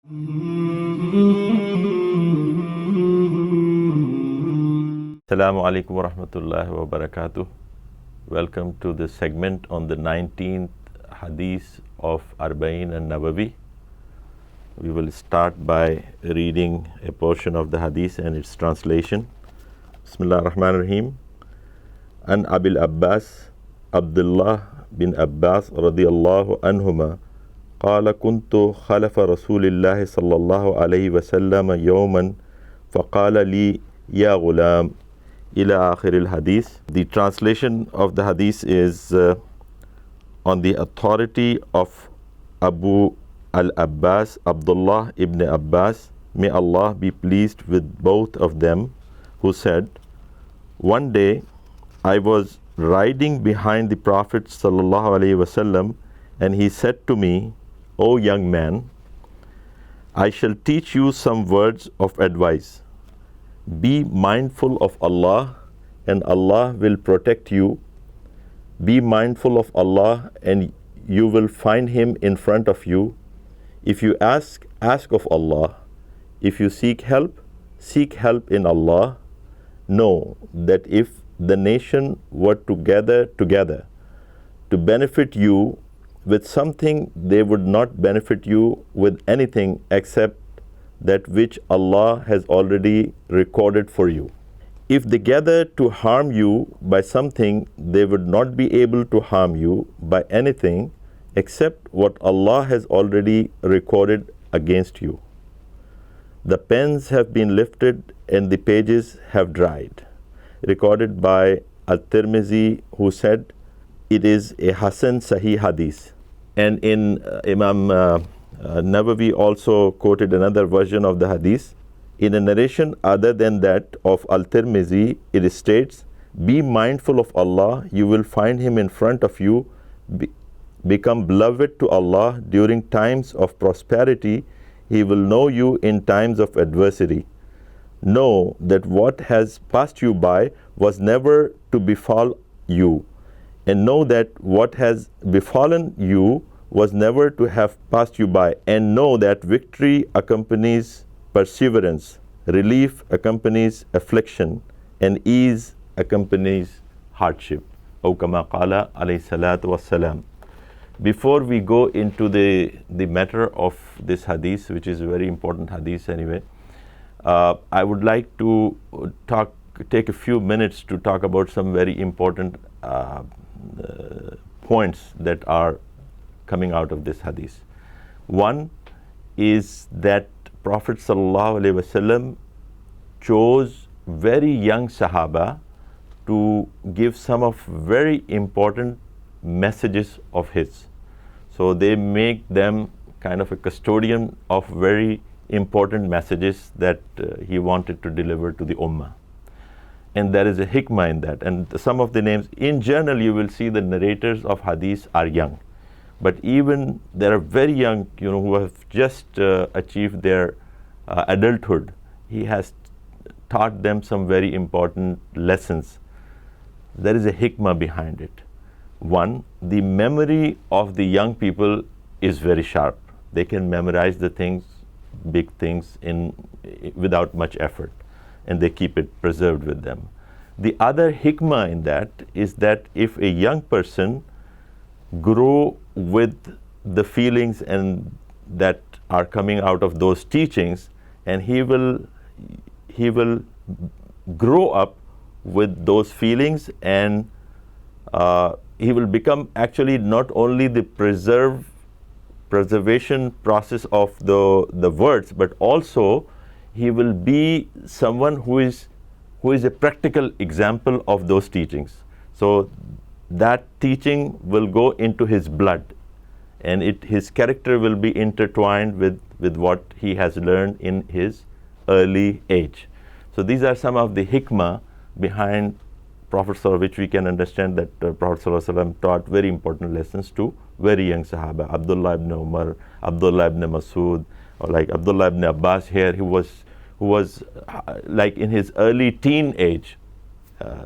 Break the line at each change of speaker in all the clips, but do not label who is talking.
Assalamu alaikum wa rahmatullahi wa barakatuh. Welcome to this segment on the 19th Hadith of Nawawi. We will start by reading a portion of the Hadith and its translation. Bismillah ar-Rahman ar-Rahim. An Abil Abbas, Abdullah bin Abbas radiyallahu anhuma, قال كنت خلف رسول الله صلى الله عليه وسلم يوما فقال لي يا غلام إلى آخر الحديث. The translation of the hadith is on the authority of Abu al-Abbas, Abdullah ibn Abbas, may Allah be pleased with both of them, who said, one day I was riding behind the Prophet sallallahu alaihi wasallam, and he said to me, O young man, I shall teach you some words of advice. Be mindful of Allah, and Allah will protect you. Be mindful of Allah, and you will find Him in front of you. If you ask of Allah. If you seek help in Allah. Know that if the nation were to gather together to benefit you with something, they would not benefit you with anything except that which Allah has already recorded for you. If they gather to harm you by something, they would not be able to harm you by anything except what Allah has already recorded against you. The pens have been lifted and the pages have dried. Recorded by At-Tirmidhi, who said, it is a Hasan Sahih Hadith. And in Imam Nawawi also quoted another version of the hadith. In a narration other than that of Al-Tirmidhi, it states, be mindful of Allah, you will find Him in front of you. Become beloved to Allah during times of prosperity. He will know you in times of adversity. Know that what has passed you by was never to befall you. And know that what has befallen you was never to have passed you by. And know that victory accompanies perseverance, relief accompanies affliction, and ease accompanies hardship. O kama qala alayhi salatu wassalam. Before we go into the matter of this hadith, which is a very important hadith anyway, I would like to take a few minutes to talk about some very important points that are coming out of this hadith. One is that Prophet sallallahu alaihi wasallam chose very young Sahaba to give some of very important messages of his. So they make them kind of a custodian of very important messages that he wanted to deliver to the Ummah. And there is a hikmah in that. And some of the names, in general, you will see the narrators of hadith are young. But even there are very young, who have just achieved their adulthood. He has taught them some very important lessons. There is a hikmah behind it. One, the memory of the young people is very sharp. They can memorize the things, big things, without much effort, and they keep it preserved with them. The other hikmah in that is that if a young person grow with the feelings and that are coming out of those teachings, and he will grow up with those feelings, and he will become actually not only the preservation process of the words, but also he will be someone who is a practical example of those teachings. So that teaching will go into his blood, and his character will be intertwined with what he has learned in his early age. So these are some of the hikmah behind Prophet ﷺ, which we can understand that Prophet ﷺ taught very important lessons to very young Sahaba. Abdullah ibn Umar, Abdullah ibn Masud, or like Abdullah ibn Abbas here, who was like in his early teen age.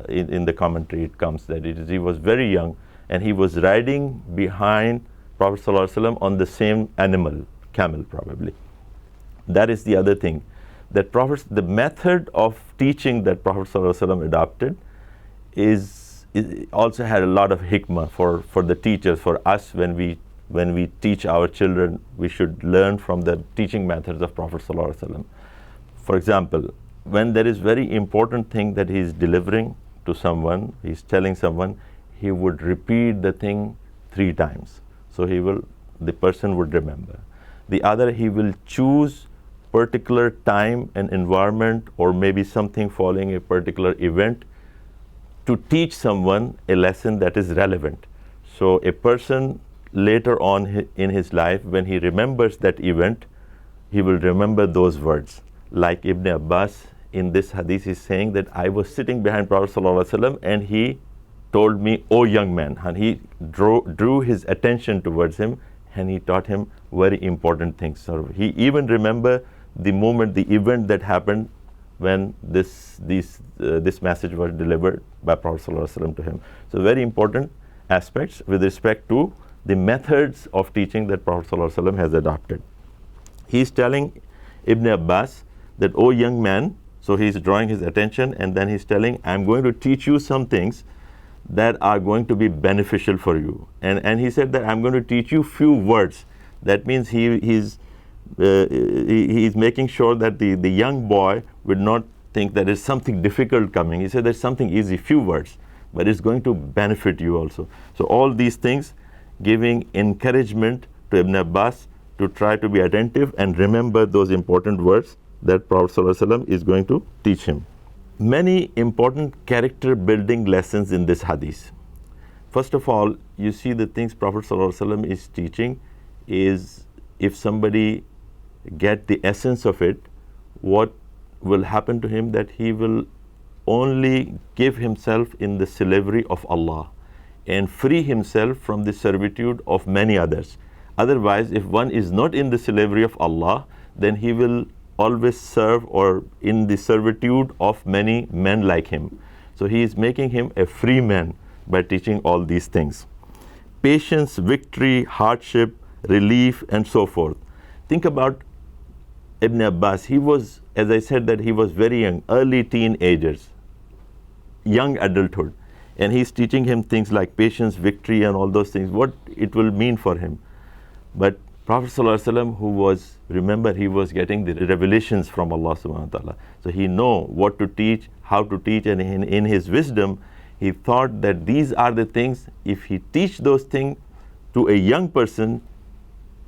In the commentary it comes that he was very young, and he was riding behind Prophet ﷺ on the same animal, camel probably. That is the other thing. That the method of teaching that Prophet ﷺ adopted is also had a lot of hikmah for the teachers, for us. When we teach our children, we should learn from the teaching methods of Prophet ﷺ. For example, when there is very important thing that he is delivering to someone, he is telling someone, he would repeat the thing 3 times. So the person would remember. The other, he will choose particular time and environment, or maybe something following a particular event, to teach someone a lesson that is relevant. So a person later on in his life, when he remembers that event, he will remember those words. Like Ibn Abbas in this hadith is saying that I was sitting behind Prophet ﷺ and he told me, "Oh young man," and he drew his attention towards him and he taught him very important things. So he even remembered the moment, the event that happened when this message was delivered by Prophet ﷺ to him. So very important aspects with respect to the methods of teaching that Prophet ﷺ has adopted. He is telling Ibn Abbas that, "Oh young man," so he is drawing his attention and then he is telling, "I'm going to teach you some things that are going to be beneficial for you." And he said that I'm going to teach you few words. That means he is making sure that the young boy would not think that there's something difficult coming. He said there's something easy, few words, but it's going to benefit you also. So all these things giving encouragement to Ibn Abbas to try to be attentive and remember those important words that Prophet ﷺ is going to teach him. Many important character building lessons in this hadith. First of all, you see the things Prophet ﷺ is teaching is, if somebody get the essence of it, what will happen to him, that he will only give himself in the slavery of Allah and free himself from the servitude of many others. Otherwise, if one is not in the slavery of Allah, then he will always serve or in the servitude of many men like him. So he is making him a free man by teaching all these things. Patience, victory, hardship, relief, and so forth. Think about Ibn Abbas. He was, as I said, that he was very young, early teenagers, young adulthood. And he's teaching him things like patience, victory, and all those things, what it will mean for him. But Prophet ﷺ, who was, remember, he was getting the revelations from Allah subhanahu wa ta'ala. So he know what to teach, how to teach, and in his wisdom, he thought that these are the things, if he teach those things to a young person,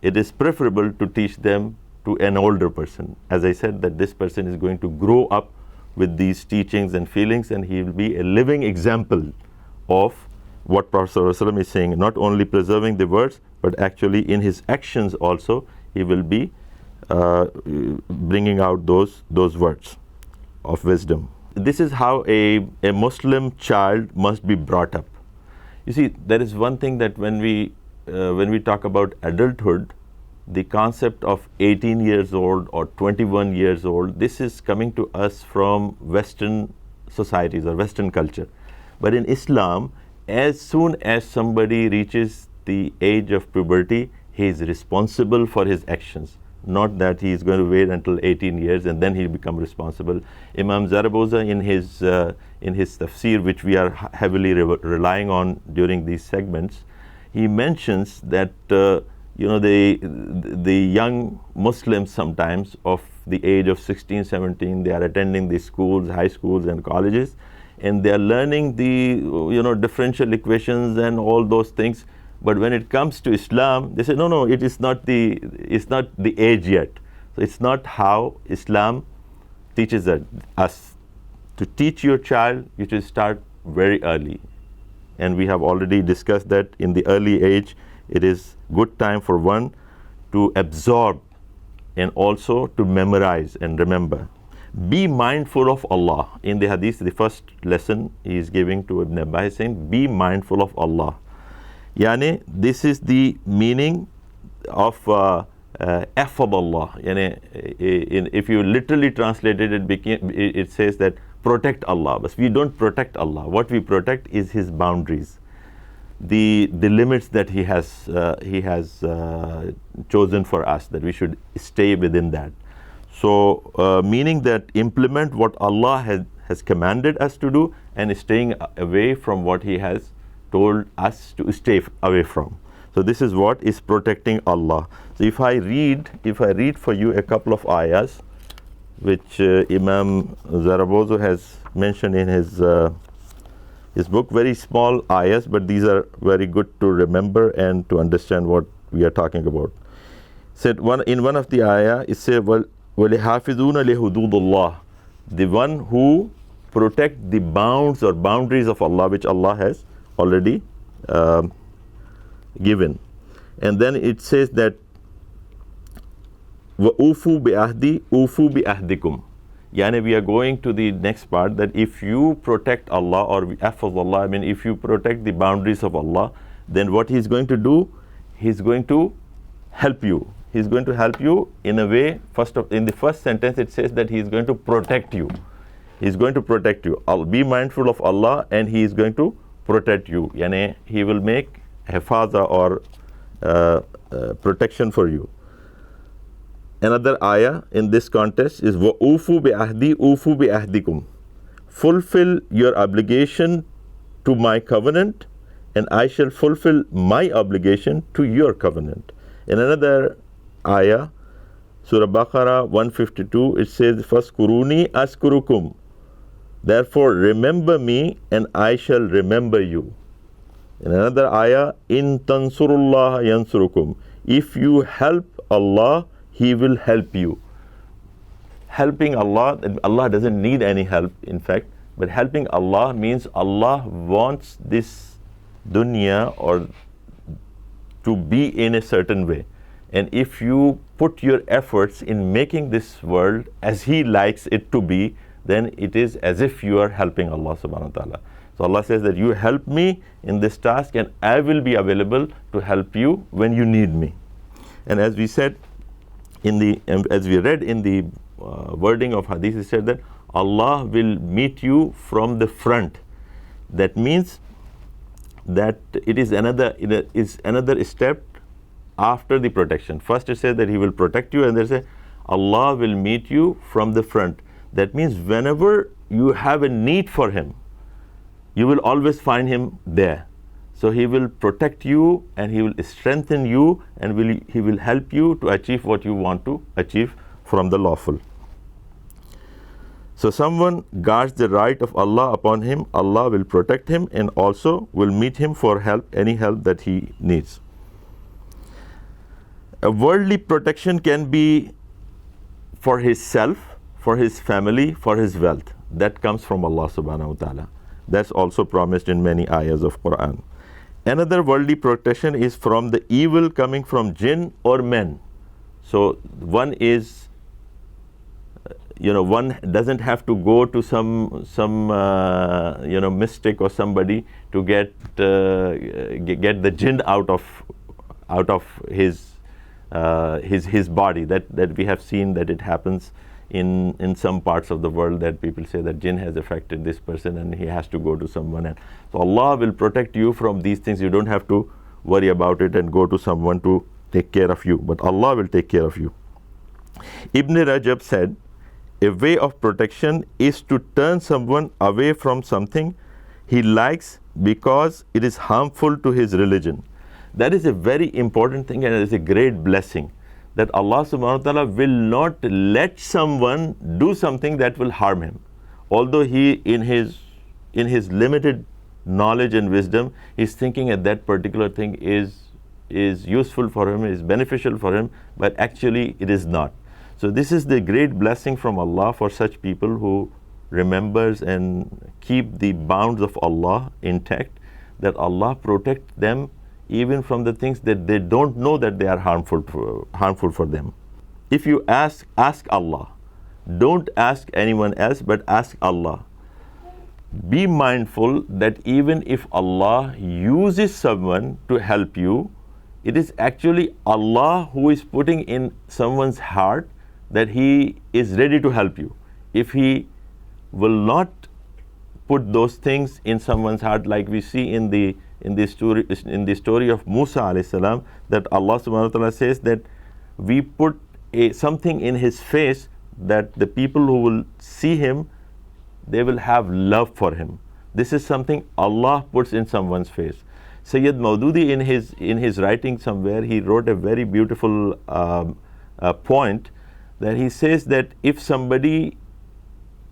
it is preferable to teach them to an older person. As I said, that this person is going to grow up with these teachings and feelings, and he will be a living example of what Prophet ﷺ is saying, not only preserving the words, but actually in his actions also, he will be bringing out those words of wisdom. This is how a Muslim child must be brought up. You see, there is one thing that when we talk about adulthood, the concept of 18 years old or 21 years old, this is coming to us from Western societies or Western culture. But in Islam, as soon as somebody reaches the age of puberty, he is responsible for his actions. Not that he is going to wait until 18 years and then he'll become responsible. Imam Zaraboza in his tafsir, which we are heavily relying on during these segments, he mentions that the young Muslims sometimes of the age of 16, 17, they are attending these schools, high schools and colleges, and they are learning the differential equations and all those things. But when it comes to Islam, they say, no, it's not the age yet. So it's not how Islam teaches us. To teach your child, you should start very early. And we have already discussed that in the early age, it is good time for one to absorb and also to memorize and remember. Be mindful of Allah. In the hadith, the first lesson he is giving to Ibn Abbas, saying, be mindful of Allah. Yani, this is the meaning of Ahfadallah. Yani, if you literally translate it, it says that protect Allah. But we don't protect Allah. What we protect is His boundaries, the limits that He has chosen for us, that we should stay within that. So meaning that implement what Allah has commanded us to do and staying away from what He has told us to stay away from. So this is what is protecting Allah. So if I read for you a couple of ayahs which Imam Zarabozo has mentioned in his book, very small ayahs, but these are very good to remember and to understand what we are talking about. Said in one of the ayah, it said, وَلِحَافِظُونَ لِحُدُودُ اللَّهِ, the one who protect the bounds or boundaries of Allah, which Allah has already given. And then it says that وَأُوفُوا بِأَهْدِي أُوفُوا بِأَهْدِكُمْ. Yani we are going to the next part, that if you protect Allah or affaz Allah, I mean if you protect the boundaries of Allah, then what He is going to do, He is going to help you. He is going to help you in a way. In the first sentence it says that He is going to protect you. He is going to protect you. Be mindful of Allah and He is going to protect you. Yani He will make hifazah or protection for you. Another ayah in this context is وَأُوفُوا بِأَهْدِي أُوفُوا بِأَهْدِكُمْ. Fulfill your obligation to my covenant, and I shall fulfill my obligation to your covenant. In another ayah, Surah Baqarah 152, it says, فَاسْكُرُونِي أَسْكُرُكُمْ. Therefore remember me and I shall remember you. In another ayah, إِن تَنْصُرُ اللَّهَ يَنْصُرُكُمْ. If you help Allah, He will help you. Helping Allah, Allah doesn't need any help, in fact, but helping Allah means Allah wants this dunya or to be in a certain way. And if you put your efforts in making this world as He likes it to be, then it is as if you are helping Allah subhanahu wa ta'ala. So Allah says that you help me in this task and I will be available to help you when you need me. And as we said, as we read in the wording of Hadith, it said that Allah will meet you from the front. That means that it is another step after the protection. First it says that He will protect you, and then say Allah will meet you from the front. That means whenever you have a need for Him, you will always find Him there. So He will protect you and He will strengthen you and He will help you to achieve what you want to achieve from the lawful. So someone guards the right of Allah upon him, Allah will protect him and also will meet him for help, any help that he needs. A worldly protection can be for his self, for his family, for his wealth. That comes from Allah subhanahu wa ta'ala. That's also promised in many ayahs of Quran. Another worldly protection is from the evil coming from jinn or men. So one is, one doesn't have to go to some mystic or somebody to get the jinn out of his body. That we have seen that it happens in some parts of the world, that people say that jinn has affected this person and he has to go to someone else. So Allah will protect you from these things. You don't have to worry about it and go to someone to take care of you, but Allah will take care of you. Ibn Rajab said, a way of protection is to turn someone away from something he likes because it is harmful to his religion. That is a very important thing, and it is a great blessing, that Allah subhanahu wa ta'ala will not let someone do something that will harm him. Although he, in his limited knowledge and wisdom, is thinking that that particular thing is useful for him, is beneficial for him, but actually it is not. So this is the great blessing from Allah for such people who remembers and keep the bounds of Allah intact, that Allah protect them even from the things that they don't know that they are harmful for them. If you ask Allah. Don't ask anyone else, but ask Allah. Be mindful that even if Allah uses someone to help you, it is actually Allah who is putting in someone's heart that he is ready to help you. If He will not put those things in someone's heart, like we see in the story of Musa alayhi salam, that Allah subhanahu wa ta'ala says that we put something in his face, that the people who will see him, they will have love for him. This is something Allah puts in someone's face. Sayyid Maududi in his writing somewhere, he wrote a very beautiful point, that he says that if somebody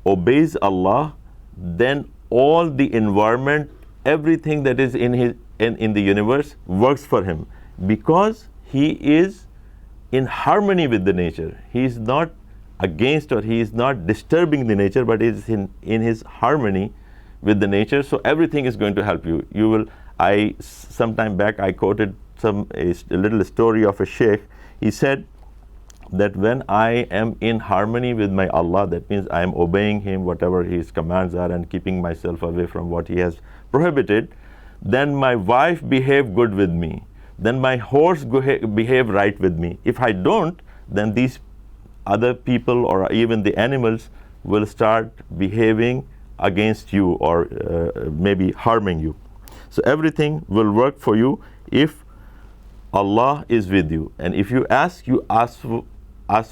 obeys Allah, then all the environment, everything that is in the universe works for him, because he is in harmony with the nature. He is not against, or he is not disturbing the nature, but is in his harmony with the nature. So everything is going to help you. Some time back I quoted a little story of a sheikh. He said that when I am in harmony with my Allah, that means I am obeying him, whatever his commands are, and keeping myself away from what he has prohibited, then my wife behave good with me, then my horse behave right with me. If I don't, then these other people or even the animals will start behaving against you, or maybe harming you. So everything will work for you if Allah is with you. And if you ask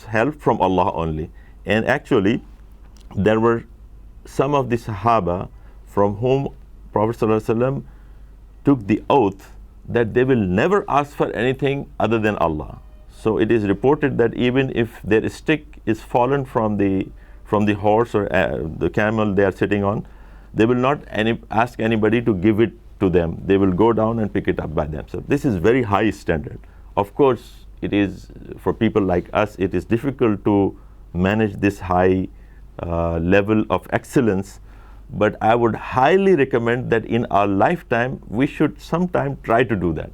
help from Allah only. And actually, there were some of the Sahaba from whom Prophet ﷺ took the oath that they will never ask for anything other than Allah. So it is reported that even if their stick is fallen from the horse or the camel they are sitting on, they will not ask anybody to give it to them. They will go down and pick it up by themselves. This is very high standard. Of course, it is, for people like us, it is difficult to manage this high level of excellence, but I would highly recommend that in our lifetime we should sometime try to do that.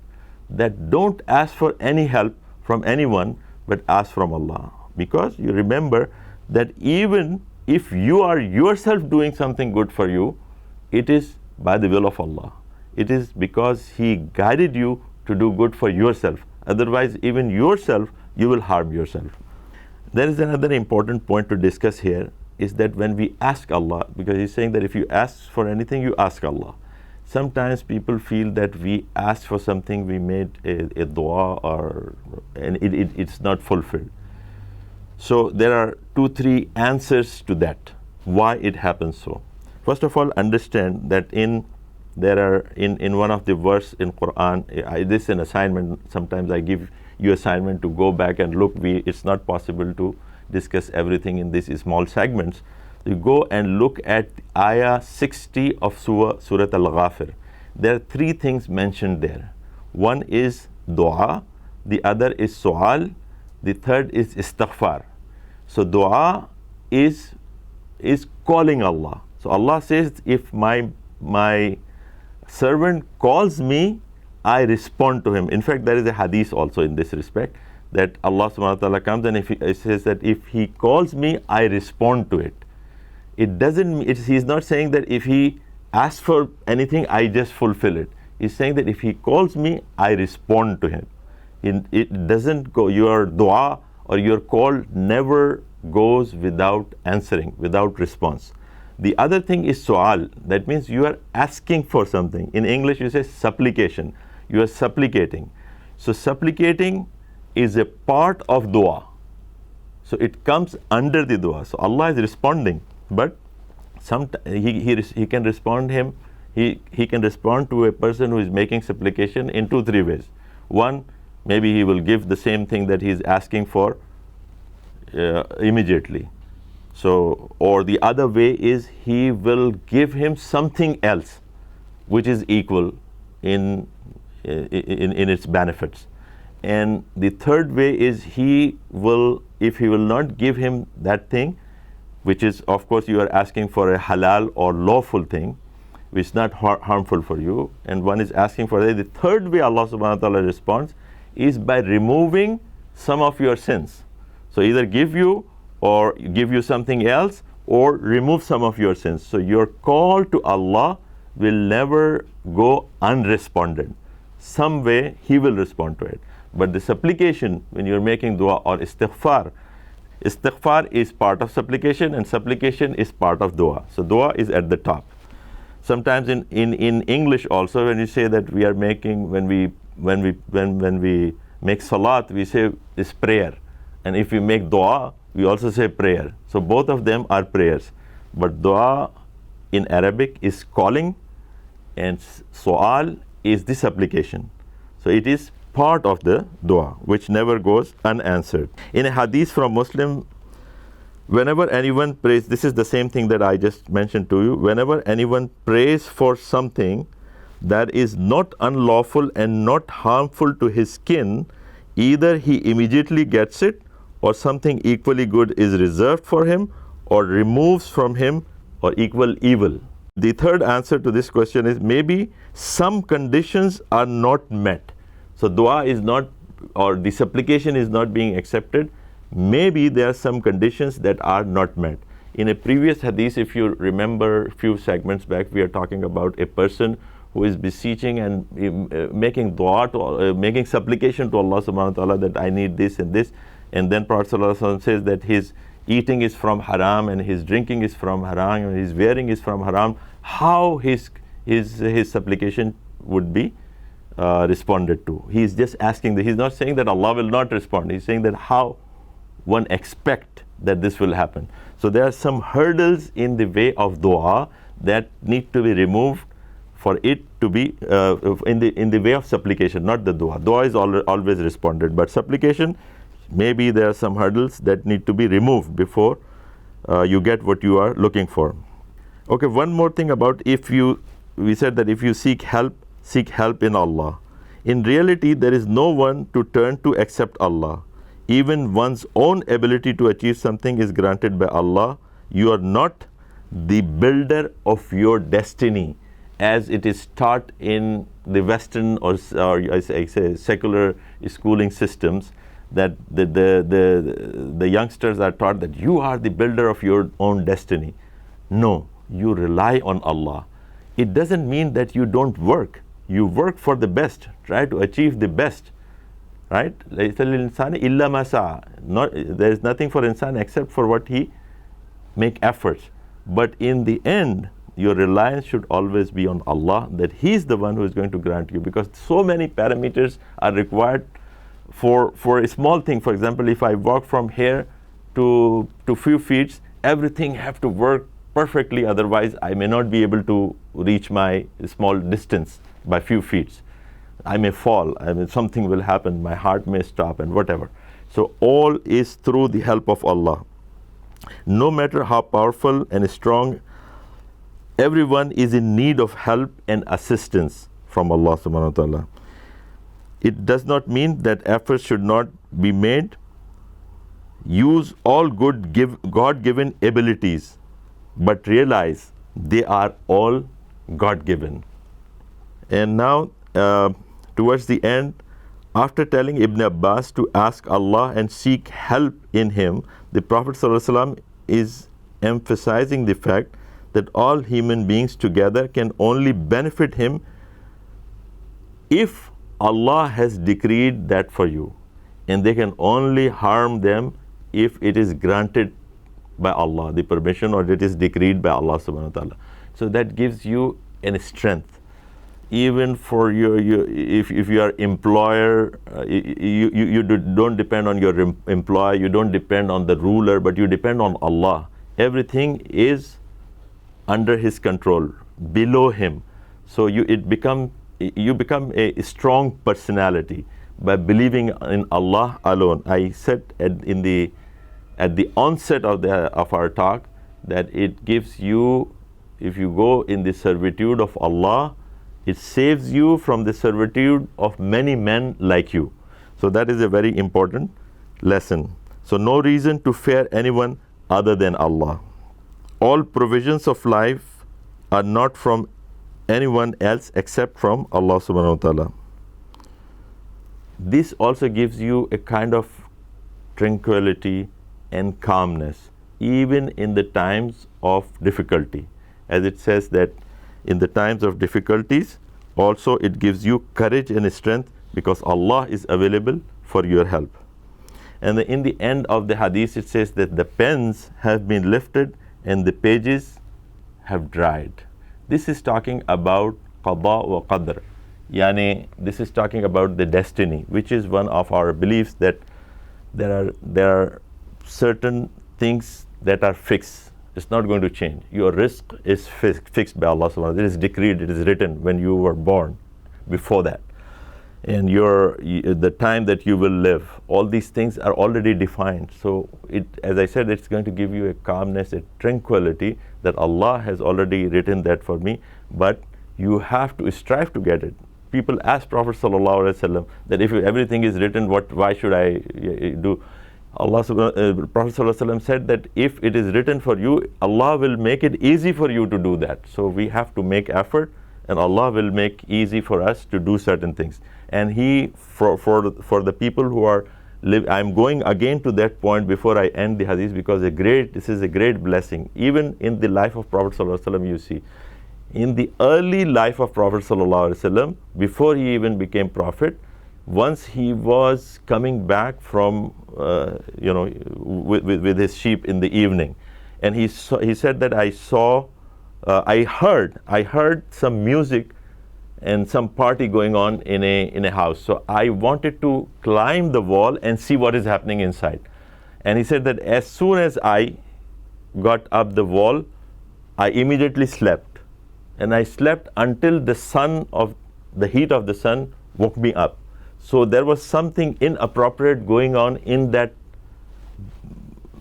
That don't ask for any help from anyone, but ask from Allah. Because you remember that even if you are yourself doing something good for you, it is by the will of Allah. It is because He guided you to do good for yourself. Otherwise, even yourself, you will harm yourself. There is another important point to discuss here, is that when we ask Allah, because He's saying that if you ask for anything, you ask Allah. Sometimes people feel that we asked for something, we made a dua, and it's not fulfilled. So there are 2-3 answers to that, why it happens so. First of all, understand that in one of the verse in Quran, this is an assignment. Sometimes I give you assignment to go back and look. It's not possible to discuss everything in these small segments. You go and look at ayah 60 of Surah Al-Ghafir. There are 3 things mentioned there. One is dua, the other is su'al, the third is istighfar. So dua is calling Allah. So Allah says, if my servant calls me, I respond to him. In fact, there is a hadith also in this respect, that Allah subhanahu wa ta'ala comes and it says that if He calls me, I respond to it. He's not saying that if He asks for anything, I just fulfill it. He's saying that if He calls me, I respond to Him. It doesn't go, your dua or your call never goes without answering, without response. The other thing is su'al. That means you are asking for something. In English you say supplication. You are supplicating. So supplicating is a part of dua. So it comes under the dua. So Allah is responding, but He can respond He can respond to a person who is making supplication in 2-3 ways. One, maybe He will give the same thing that He is asking for immediately. So, or the other way is He will give him something else which is equal in its benefits. And the third way is if He will not give him that thing, which is, of course, you are asking for a halal or lawful thing, which is not harmful for you, and one is asking for that. The third way Allah subhanahu wa ta'ala responds is by removing some of your sins. So either give you something else, or remove some of your sins. So your call to Allah will never go unresponded. Some way He will respond to it. But the supplication, when you're making dua or istighfar is part of supplication, and supplication is part of dua. So dua is at the top. Sometimes in English also, when you say that we are making, when we make salat, we say this prayer. And if we make dua, we also say prayer. So both of them are prayers. But dua in Arabic is calling, and su'al is the supplication. So it is part of the dua which never goes unanswered. In a hadith from Muslim, whenever anyone prays, this is the same thing that I just mentioned to you, whenever anyone prays for something that is not unlawful and not harmful to his skin, either he immediately gets it, or something equally good is reserved for him, or removes from him, or equal evil. The third answer to this question is maybe some conditions are not met. So dua is not, or the supplication is not being accepted. Maybe there are some conditions that are not met. In a previous hadith, if you remember a few segments back, we are talking about a person who is beseeching and making dua to, making supplication to Allah subhanahu wa ta'ala that I need this and this. And then Prophet sallallahu alaihi wasallam says that his eating is from haram, and his drinking is from haram, and his wearing is from haram. How his supplication would be responded to? He is just asking, he's not saying that Allah will not respond. He's saying that how one expect that this will happen. So there are some hurdles in the way of dua that need to be removed for it to be in the way of supplication, not the dua. Dua is always responded, but supplication, maybe there are some hurdles that need to be removed before you get what you are looking for. Okay, one more thing about we said that if you seek help in Allah. In reality, there is no one to turn to except Allah. Even one's own ability to achieve something is granted by Allah. You are not the builder of your destiny, as it is taught in the Western or I say secular schooling systems, that the youngsters are taught that you are the builder of your own destiny. No, you rely on Allah. It doesn't mean that you don't work. You work for the best, try to achieve the best, right? There is nothing for insan except for what he make efforts. But in the end, your reliance should always be on Allah, that He is the one who is going to grant you, because so many parameters are required for a small thing. For example, if I walk from here to few feet, everything have to work perfectly, otherwise I may not be able to reach my small distance by few feet. I may fall, something will happen, my heart may stop and whatever. So all is through the help of Allah. No matter how powerful and strong, everyone is in need of help and assistance from Allah subhanahu wa ta'ala. It does not mean that efforts should not be made. Use all good God-given abilities, but realize they are all God-given. And now, towards the end, after telling Ibn Abbas to ask Allah and seek help in Him, the Prophet ﷺ is emphasizing the fact that all human beings together can only benefit him if Allah has decreed that for you, and they can only harm them if it is granted by Allah, the permission, or it is decreed by Allah subhanahu wa ta'ala. So that gives you a strength. Even for if you are employer, you don't depend on your employer, you don't depend on the ruler, but you depend on Allah. Everything is under His control, below Him. So you become a strong personality by believing in Allah alone. I said at the onset of our talk that it gives you, if you go in the servitude of Allah, it saves you from the servitude of many men like you. So that is a very important lesson. So no reason to fear anyone other than Allah. All provisions of life are not from anyone else except from Allah subhanahu wa ta'ala. This also gives you a kind of tranquility and calmness, even in the times of difficulty. As it says that in the times of difficulties, also it gives you courage and strength because Allah is available for your help. And in the end of the hadith, it says that the pens have been lifted and the pages have dried. This is talking about qada wa qadr. Yani, this is talking about the destiny, which is one of our beliefs, that there are certain things that are fixed. It's not going to change. Your rizq is fixed by Allah subhanahu wa ta'ala. It is decreed, it is written when you were born, before that. And the time that you will live, all these things are already defined. So as I said, it's going to give you a calmness, a tranquility that Allah has already written that for me, but you have to strive to get it. People ask Prophet sallallahu alaihi wasallam that if everything is written, why should I do? Prophet sallallahu alaihi wasallam said that if it is written for you, Allah will make it easy for you to do that. So we have to make effort, and Allah will make easy for us to do certain things. And for the people who are I'm going again to that point before I end the hadith, because this is a great blessing. Even in the life of Prophet sallallahu alaihi wasallam, you see, in the early life of Prophet sallallahu alaihi wasallam, before he even became prophet, once he was coming back from with his sheep in the evening, and he said that I heard some music and some party going on in a house. So I wanted to climb the wall and see what is happening inside. And he said that as soon as I got up the wall, I immediately slept. And I slept until the heat of the sun woke me up. So there was something inappropriate going on in that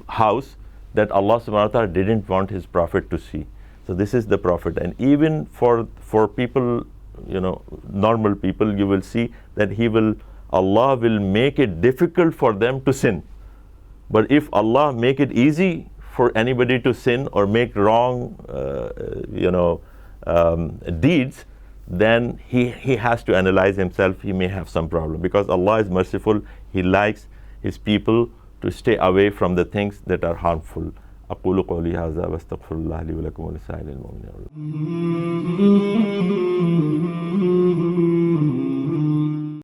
house that Allah subhanahu wa ta'ala didn't want his prophet to see. So this is the prophet. And even for people, normal people, you will see that Allah will make it difficult for them to sin. But if Allah make it easy for anybody to sin or make wrong deeds, then he has to analyze himself. He may have some problem, because Allah is merciful. He likes his people to stay away from the things that are harmful. أقول قولي هذا واستغفر الله لي ولكم ولسائر المؤمنين.